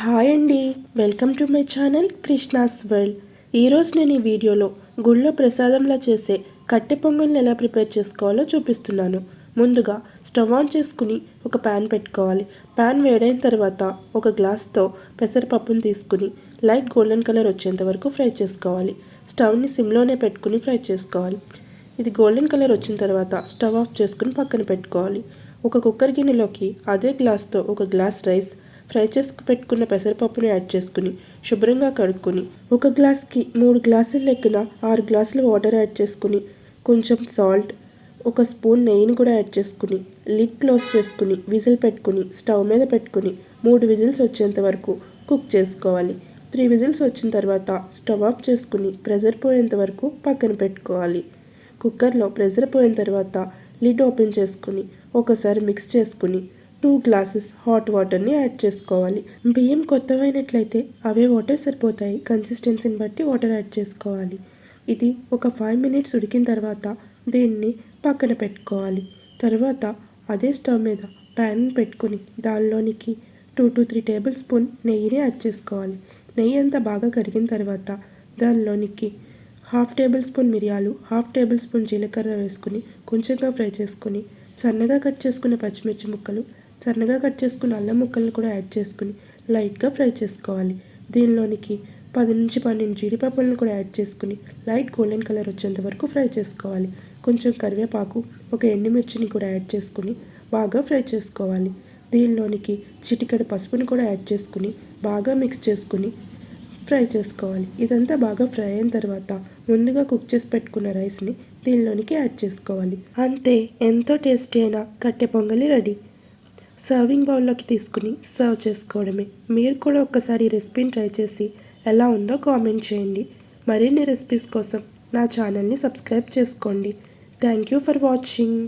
Hi అండి, welcome to my channel Krishna's world. ఈరోజు నేను ఈ వీడియోలో గుళ్ళో ప్రసాదంలా చేసే కట్టె పొంగల్ని ఎలా ప్రిపేర్ చేసుకోవాలో చూపిస్తున్నాను. ముందుగా స్టవ్ ఆన్ చేసుకుని ఒక ప్యాన్ పెట్టుకోవాలి. ప్యాన్ వేడైన తర్వాత ఒక గ్లాస్తో పెసరపప్పును తీసుకుని లైట్ గోల్డెన్ కలర్ వచ్చేంత వరకు ఫ్రై చేసుకోవాలి. స్టవ్ని సిమ్లోనే పెట్టుకుని ఫ్రై చేసుకోవాలి. ఇది గోల్డెన్ కలర్ వచ్చిన తర్వాత స్టవ్ ఆఫ్ చేసుకుని పక్కన పెట్టుకోవాలి. ఒక కుక్కర్ గిన్నెలోకి అదే గ్లాస్తో ఒక గ్లాస్ రైస్, ఫ్రై చేసుకు పెట్టుకున్న పెసరపప్పుని యాడ్ చేసుకుని శుభ్రంగా కడుక్కొని ఒక గ్లాస్కి 3 గ్లాసుల లెక్కన 6 గ్లాసులు వాటర్ యాడ్ చేసుకుని కొంచెం సాల్ట్, ఒక స్పూన్ నెయ్యిని కూడా యాడ్ చేసుకుని లిడ్ క్లోజ్ చేసుకుని విజిల్ పెట్టుకుని స్టవ్ మీద పెట్టుకుని 3 విజిల్స్ వచ్చేంత వరకు కుక్ చేసుకోవాలి. 3 విజిల్స్ వచ్చిన తర్వాత స్టవ్ ఆఫ్ చేసుకుని ప్రెజర్ పోయేంత వరకు పక్కన పెట్టుకోవాలి. కుక్కర్లో ప్రెజర్ పోయిన తర్వాత లిడ్ ఓపెన్ చేసుకుని ఒకసారి మిక్స్ చేసుకుని 2 గ్లాసెస్ హాట్ వాటర్ని యాడ్ చేసుకోవాలి. బియ్యం కొత్తవైనట్లయితే అవే వాటర్ సరిపోతాయి. కన్సిస్టెన్సీని బట్టి వాటర్ యాడ్ చేసుకోవాలి. ఇది ఒక 5 మినిట్స్ ఉడికిన తర్వాత దీన్ని పక్కన పెట్టుకోవాలి. తర్వాత అదే స్టవ్ మీద ప్యాన్ పెట్టుకుని దానిలోనికి 2 to 3 టేబుల్ స్పూన్ నెయ్యిని యాడ్ చేసుకోవాలి. నెయ్యి అంతా బాగా కరిగిన తర్వాత దానిలోనికి 1/2 టేబుల్ స్పూన్ మిరియాలు, 1/2 టేబుల్ స్పూన్ జీలకర్ర వేసుకుని కొంచెంగా ఫ్రై చేసుకుని సన్నగా కట్ చేసుకున్న పచ్చిమిర్చి ముక్కలు, సన్నగా కట్ చేసుకున్న అల్లం ముక్కలను కూడా యాడ్ చేసుకుని లైట్గా ఫ్రై చేసుకోవాలి. దీనిలోనికి 10 నుంచి 12 జీడిపప్పులను కూడా యాడ్ చేసుకుని లైట్ గోల్డెన్ కలర్ వచ్చేంత వరకు ఫ్రై చేసుకోవాలి. కొంచెం కరివేపాకు, ఒక ఎండుమిర్చిని కూడా యాడ్ చేసుకుని బాగా ఫ్రై చేసుకోవాలి. దీనిలోనికి చిటికెడు పసుపుని కూడా యాడ్ చేసుకుని బాగా మిక్స్ చేసుకుని ఫ్రై చేసుకోవాలి. ఇదంతా బాగా ఫ్రై అయిన తర్వాత ముందుగా కుక్ చేసి పెట్టుకున్న రైస్ని దీనిలోనికి యాడ్ చేసుకోవాలి. అంతే, ఎంతో టేస్టీ అయిన కట్టె పొంగలి రెడీ. సర్వింగ్ బౌల్లోకి తీసుకుని సర్వ్ చేసుకోవడమే. మీరు కూడా ఒక్కసారి ఈ రెసిపీని ట్రై చేసి ఎలా ఉందో కామెంట్ చేయండి. మరిన్ని రెసిపీస్ కోసం నా ఛానల్ని సబ్స్క్రైబ్ చేసుకోండి. Thank you for watching.